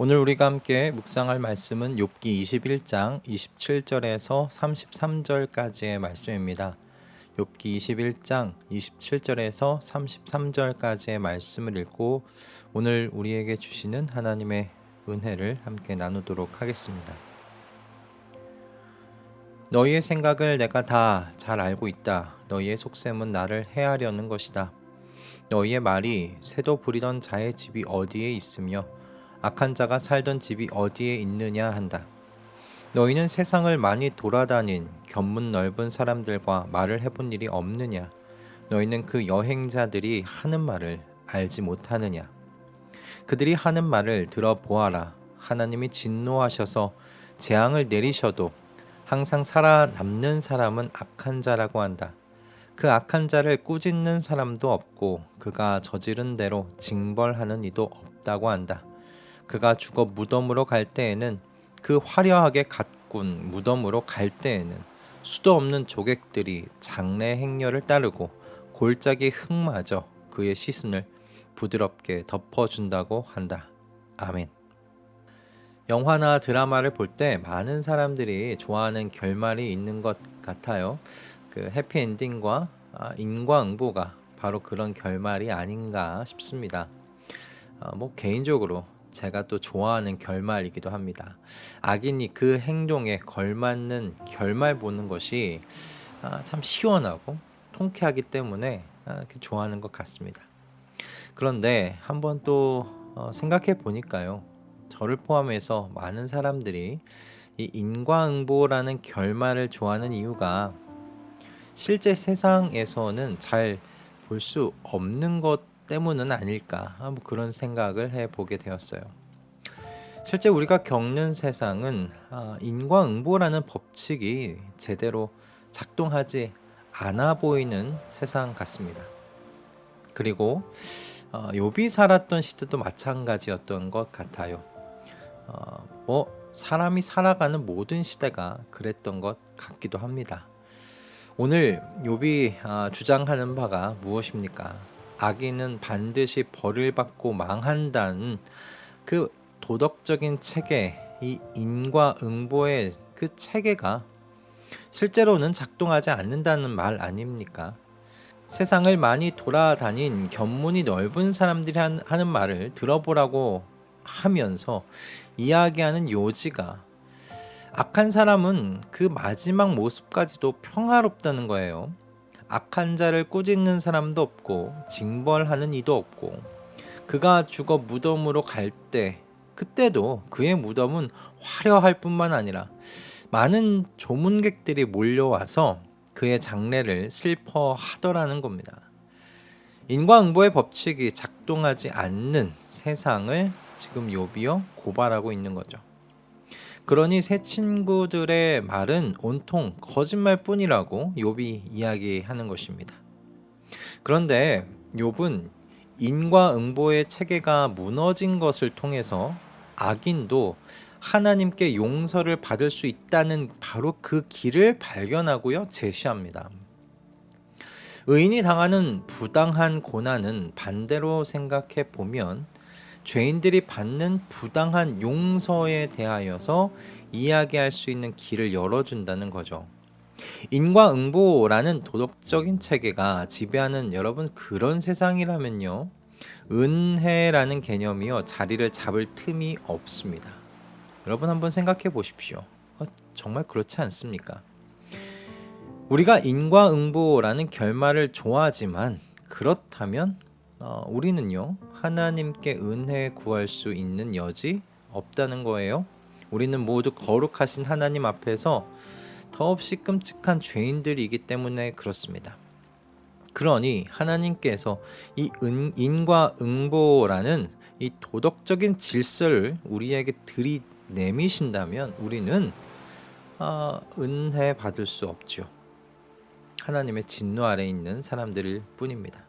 오늘 우리가 함께 묵상할 말씀은 욥기 21장 27절에서 33절까지의 말씀입니다. 욥기 21장 27절에서 33절까지의 말씀을 읽고 오늘 우리에게 주시는 하나님의 은혜를 함께 나누도록 하겠습니다. 너희의 생각을 내가 다 잘 알고 있다. 너희의 속셈은 나를 해하려는 것이다. 너희의 말이 새도 부리던 자의 집이 어디에 있으며 악한 자가 살던 집이 어디에 있느냐 한다. 너희는 세상을 많이 돌아다닌 견문 넓은 사람들과 말을 해본 일이 없느냐? 너희는 그 여행자들이 하는 말을 알지 못하느냐? 그들이 하는 말을 들어보아라. 하나님이 진노하셔서 재앙을 내리셔도 항상 살아남는 사람은 악한 자라고 한다. 그 악한 자를 꾸짖는 사람도 없고 그가 저지른 대로 징벌하는 이도 없다고 한다. 그가 죽어 무덤으로 갈 때에는 그 화려하게 가꾼 무덤으로 갈 때에는 수도 없는 조객들이 장래 행렬을 따르고 골짜기 흙마저 그의 시신을 부드럽게 덮어준다고 한다. 아멘. 영화나 드라마를 볼 때 많은 사람들이 좋아하는 결말이 있는 것 같아요. 그 해피엔딩과 인과응보가 바로 그런 결말이 아닌가 싶습니다. 개인적으로 제가 또 좋아하는 결말이기도 합니다. 악인이 그 행동에 걸맞는 결말 보는 것이 참 시원하고 통쾌하기 때문에 좋아하는 것 같습니다. 그런데 한번 또 생각해 보니까요. 저를 포함해서 많은 사람들이 이 인과응보라는 결말을 좋아하는 이유가 실제 세상에서는 잘 볼 수 없는 것 때문은 아닐까 그런 생각을 해보게 되었어요. 실제 우리가 겪는 세상은 인과응보라는 법칙이 제대로 작동하지 않아 보이는 세상 같습니다. 그리고 욥이 살았던 시대도 마찬가지였던 것 같아요. 사람이 살아가는 모든 시대가 그랬던 것 같기도 합니다. 오늘 욥이 주장하는 바가 무엇입니까? 악인은 반드시 벌을 받고 망한다는 그 도덕적인 체계, 이 인과응보의 그 체계가 실제로는 작동하지 않는다는 말 아닙니까? 세상을 많이 돌아다닌 견문이 넓은 사람들이 하는 말을 들어보라고 하면서 이야기하는 요지가 악한 사람은 그 마지막 모습까지도 평화롭다는 거예요. 악한 자를 꾸짖는 사람도 없고 징벌하는 이도 없고 그가 죽어 무덤으로 갈 때 그때도 그의 무덤은 화려할 뿐만 아니라 많은 조문객들이 몰려와서 그의 장례를 슬퍼하더라는 겁니다. 인과응보의 법칙이 작동하지 않는 세상을 지금 욥이요 고발하고 있는 거죠. 그러니 새 친구들의 말은 온통 거짓말뿐이라고 욥이 이야기하는 것입니다. 그런데 욥은 인과응보의 체계가 무너진 것을 통해서 악인도 하나님께 용서를 받을 수 있다는 바로 그 길을 발견하고요 제시합니다. 의인이 당하는 부당한 고난은 반대로 생각해 보면 죄인들이 받는 부당한 용서에 대하여서 이야기할 수 있는 길을 열어준다는 거죠. 인과응보라는 도덕적인 체계가 지배하는 여러분 그런 세상이라면요. 은혜라는 개념이요. 자리를 잡을 틈이 없습니다. 여러분 한번 생각해 보십시오. 정말 그렇지 않습니까? 우리가 인과응보라는 결말을 좋아하지만 그렇다면 우리는요 하나님께 은혜 구할 수 있는 여지 없다는 거예요. 우리는 모두 거룩하신 하나님 앞에서 더없이 끔찍한 죄인들이기 때문에 그렇습니다. 그러니 하나님께서 이 인과응보라는 이 도덕적인 질서를 우리에게 들이내미신다면 우리는 은혜 받을 수 없죠. 하나님의 진노 아래 있는 사람들일 뿐입니다.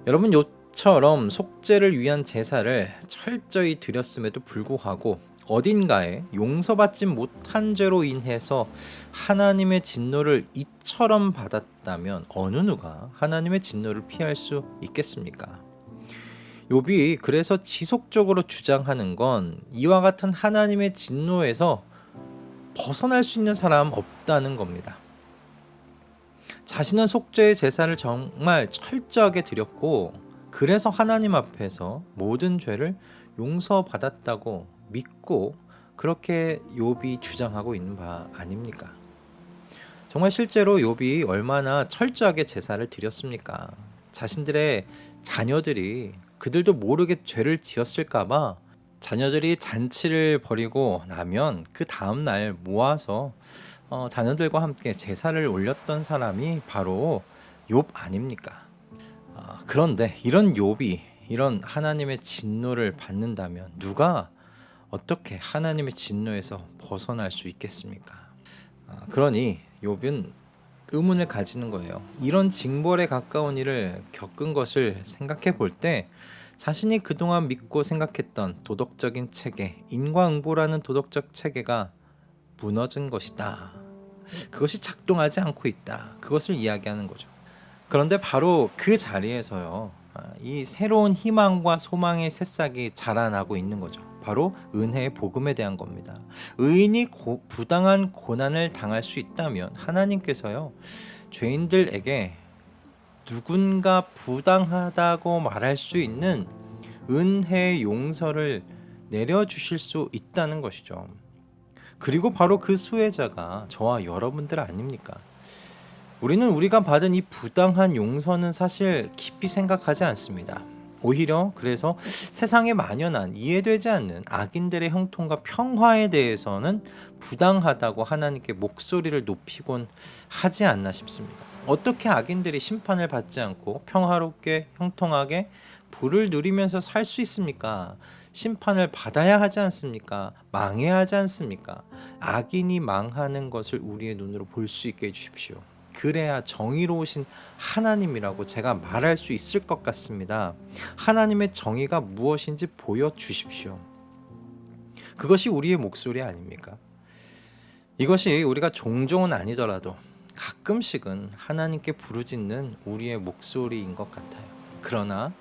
여러분 요처럼 속죄를 위한 제사를 철저히 드렸음에도 불구하고 어딘가에 용서받지 못한 죄로 인해서 하나님의 진노를 이처럼 받았다면 어느 누가 하나님의 진노를 피할 수 있겠습니까? 욥이 그래서 지속적으로 주장하는 건 이와 같은 하나님의 진노에서 벗어날 수 있는 사람 없다는 겁니다. 자신은 속죄의 제사를 정말 철저하게 드렸고 그래서 하나님 앞에서 모든 죄를 용서받았다고 믿고 그렇게 욥이 주장하고 있는 바 아닙니까? 정말 실제로 욥이 얼마나 철저하게 제사를 드렸습니까? 자신들의 자녀들이 그들도 모르게 죄를 지었을까봐 자녀들이 잔치를 벌이고 나면 그 다음날 모아서 자녀들과 함께 제사를 올렸던 사람이 바로 욥 아닙니까? 그런데 이런 욥이 이런 하나님의 진노를 받는다면 누가 어떻게 하나님의 진노에서 벗어날 수 있겠습니까? 그러니 욥은 의문을 가지는 거예요. 이런 징벌에 가까운 일을 겪은 것을 생각해 볼 때 자신이 그동안 믿고 생각했던 도덕적인 체계, 인과응보라는 도덕적 체계가 무너진 것이다. 그것이 작동하지 않고 있다. 그것을 이야기하는 거죠. 그런데 바로 그 자리에서요, 이 새로운 희망과 소망의 새싹이 자라나고 있는 거죠. 바로 은혜의 복음에 대한 겁니다. 의인이 부당한 고난을 당할 수 있다면 하나님께서요, 죄인들에게 누군가 부당하다고 말할 수 있는 은혜의 용서를 내려주실 수 있다는 것이죠. 그리고 바로 그 수혜자가 저와 여러분들 아닙니까? 우리는 우리가 받은 이 부당한 용서는 사실 깊이 생각하지 않습니다. 오히려 그래서 세상에 만연한 이해되지 않는 악인들의 형통과 평화에 대해서는 부당하다고 하나님께 목소리를 높이곤 하지 않나 싶습니다. 어떻게 악인들이 심판을 받지 않고 평화롭게 형통하게 부를 누리면서 살 수 있습니까? 심판을 받아야 하지 않습니까? 망해야 하지 않습니까? 악인이 망하는 것을 우리의 눈으로 볼 수 있게 해주십시오. 그래야 정의로우신 하나님이라고 제가 말할 수 있을 것 같습니다. 하나님의 정의가 무엇인지 보여주십시오. 그것이 우리의 목소리 아닙니까? 이것이 우리가 종종은 아니더라도 가끔씩은 하나님께 부르짖는 우리의 목소리인 것 같아요. 그러나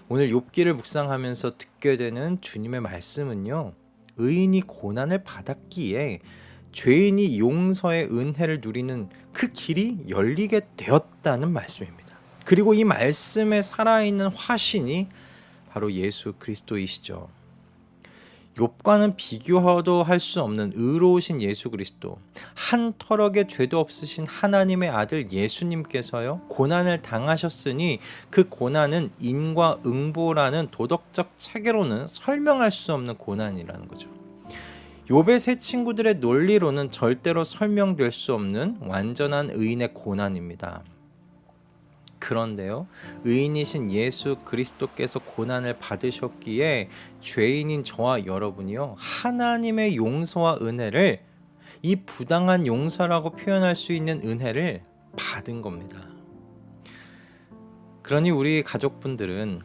오늘 욥기를 묵상하면서 듣게 되는 주님의 말씀은요, 의인이 고난을 받았기에 죄인이 용서의 은혜를 누리는 그 길이 열리게 되었다는 말씀입니다. 그리고 이 말씀에 살아있는 화신이 바로 예수 그리스도이시죠. 욥과는 비교도 할 수 없는 의로우신 예수 그리스도, 한 털럭의 죄도 없으신 하나님의 아들 예수님께서요, 고난을 당하셨으니 그 고난은 인과응보라는 도덕적 체계로는 설명할 수 없는 고난이라는 거죠. 욥의 세 친구들의 논리로는 절대로 설명될 수 없는 완전한 의인의 고난입니다. 그런데요, 의인이신 예수 그리스도께서 고난을 받으셨기에 죄인인 저와 여러분이요, 하나님의 용서와 은혜를, 이 부당한 용서라고 표현할 수 있는 은혜를 받은 겁니다. 그러니 우리 가족분들은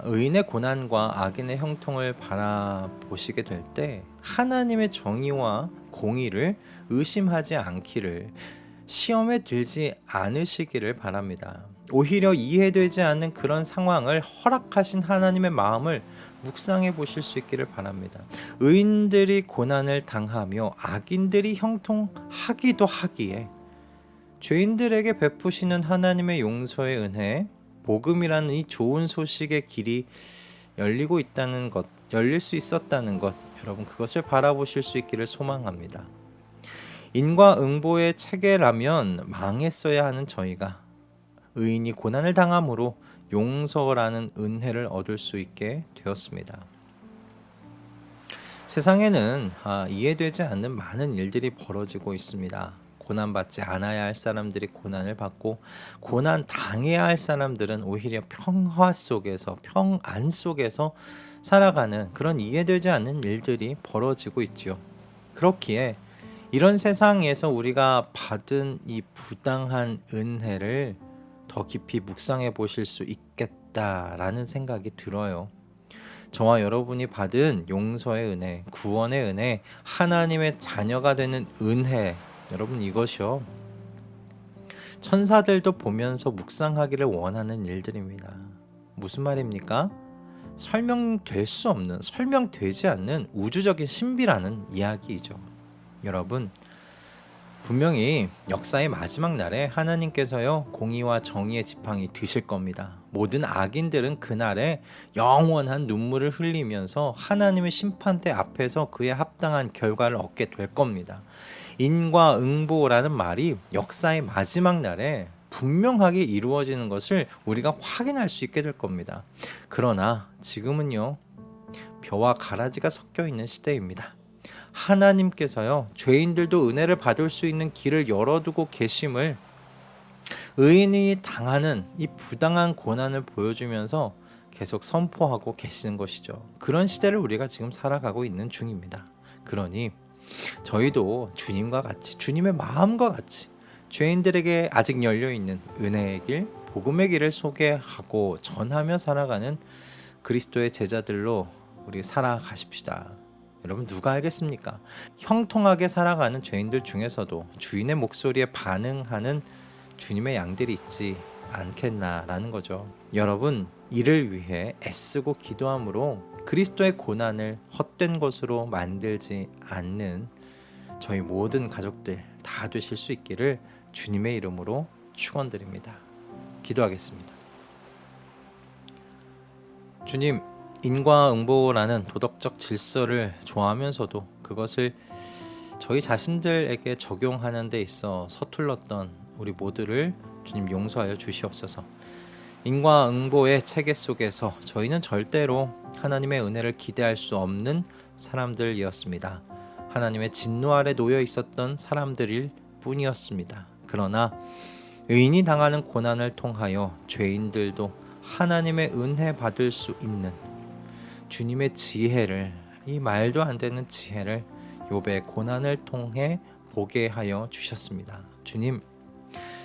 의인의 고난과 악인의 형통을 바라보시게 될 때 하나님의 정의와 공의를 의심하지 않기를, 시험에 들지 않으시기를 바랍니다. 오히려 이해되지 않는 그런 상황을 허락하신 하나님의 마음을 묵상해 보실 수 있기를 바랍니다. 의인들이 고난을 당하며 악인들이 형통하기도 하기에 죄인들에게 베푸시는 하나님의 용서의 은혜, 복음이라는 이 좋은 소식의 길이 열리고 있다는 것, 열릴 수 있었다는 것, 여러분 그것을 바라보실 수 있기를 소망합니다. 인과응보의 체계라면 망했어야 하는 저희가 의인이 고난을 당함으로 용서라는 은혜를 얻을 수 있게 되었습니다. 세상에는 이해되지 않는 많은 일들이 벌어지고 있습니다. 고난받지 않아야 할 사람들이 고난을 받고, 고난 당해야 할 사람들은 오히려 평화 속에서, 평안 속에서 살아가는 그런 이해되지 않는 일들이 벌어지고 있죠. 그렇기에 이런 세상에서 우리가 받은 이 부당한 은혜를 더 깊이 묵상해 보실 수 있겠다라는 생각이 들어요. 저와 여러분이 받은 용서의 은혜, 구원의 은혜, 하나님의 자녀가 되는 은혜, 여러분 이것이요, 천사들도 보면서 묵상하기를 원하는 일들입니다. 무슨 말입니까? 설명될 수 없는, 설명되지 않는 우주적인 신비라는 이야기이죠. 여러분, 분명히 역사의 마지막 날에 하나님께서요 공의와 정의의 지팡이 드실 겁니다. 모든 악인들은 그날에 영원한 눈물을 흘리면서 하나님의 심판대 앞에서 그에 합당한 결과를 얻게 될 겁니다. 인과응보라는 말이 역사의 마지막 날에 분명하게 이루어지는 것을 우리가 확인할 수 있게 될 겁니다. 그러나 지금은요 벼와 가라지가 섞여 있는 시대입니다. 하나님께서요 죄인들도 은혜를 받을 수 있는 길을 열어두고 계심을 의인이 당하는 이 부당한 고난을 보여주면서 계속 선포하고 계시는 것이죠. 그런 시대를 우리가 지금 살아가고 있는 중입니다. 그러니 저희도 주님과 같이, 주님의 마음과 같이 죄인들에게 아직 열려있는 은혜의 길, 복음의 길을 소개하고 전하며 살아가는 그리스도의 제자들로 우리 살아가십시다. 여러분, 누가 알겠습니까? 형통하게 살아가는 죄인들 중에서도 주인의 목소리에 반응하는 주님의 양들이 있지 않겠나라는 거죠. 여러분, 이를 위해 애쓰고 기도함으로 그리스도의 고난을 헛된 것으로 만들지 않는 저희 모든 가족들 다 되실 수 있기를 주님의 이름으로 축원드립니다. 기도하겠습니다. 주님, 인과응보라는 도덕적 질서를 좋아하면서도 그것을 저희 자신들에게 적용하는 데 있어 서툴렀던 우리 모두를 주님 용서하여 주시옵소서. 인과응보의 체계 속에서 저희는 절대로 하나님의 은혜를 기대할 수 없는 사람들이었습니다. 하나님의 진노 아래 놓여 있었던 사람들일 뿐이었습니다. 그러나 의인이 당하는 고난을 통하여 죄인들도 하나님의 은혜 받을 수 있는 주님의 지혜를, 이 말도 안 되는 지혜를 욥의 고난을 통해 보게 하여 주셨습니다. 주님,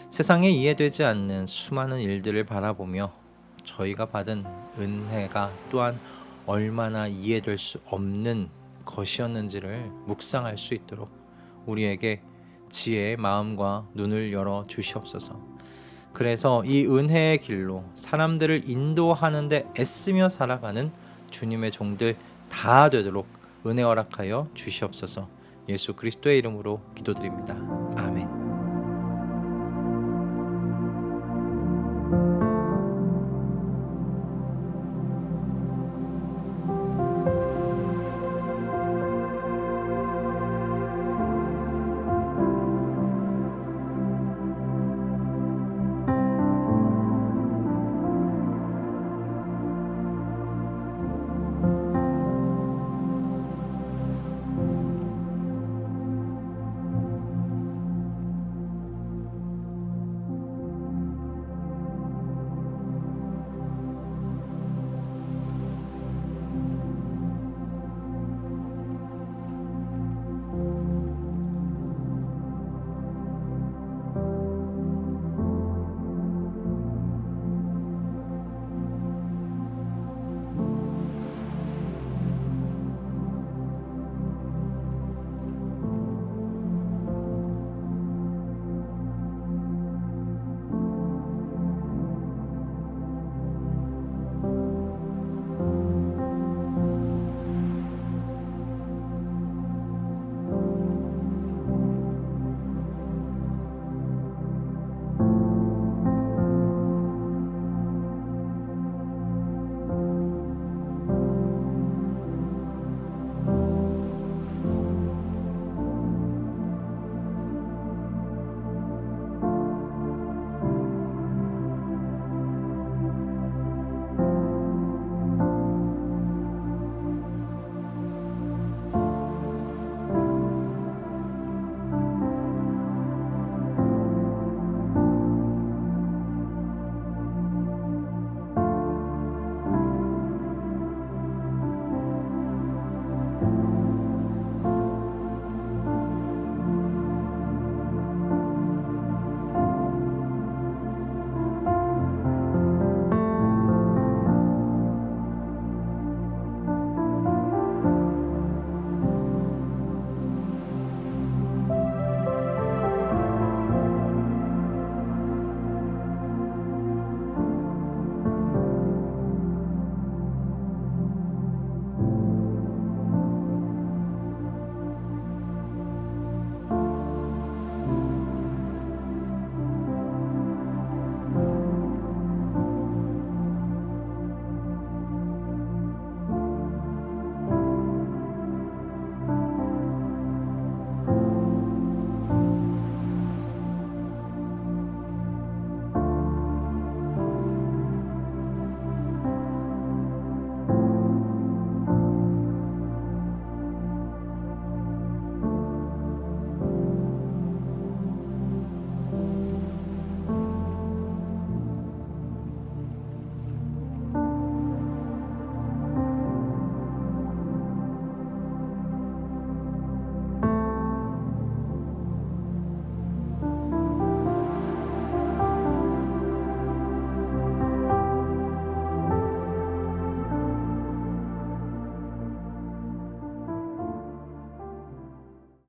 세상에 이해되지 않는 수많은 일들을 바라보며 저희가 받은 은혜가 또한 얼마나 이해될 수 없는 것이었는지를 묵상할 수 있도록 우리에게 지혜의 마음과 눈을 열어 주시옵소서. 그래서 이 은혜의 길로 사람들을 인도하는 데 애쓰며 살아가는 주님의 종들 다 되도록 은혜 허락하여 주시옵소서. 예수 그리스도의 이름으로 기도드립니다. 아멘.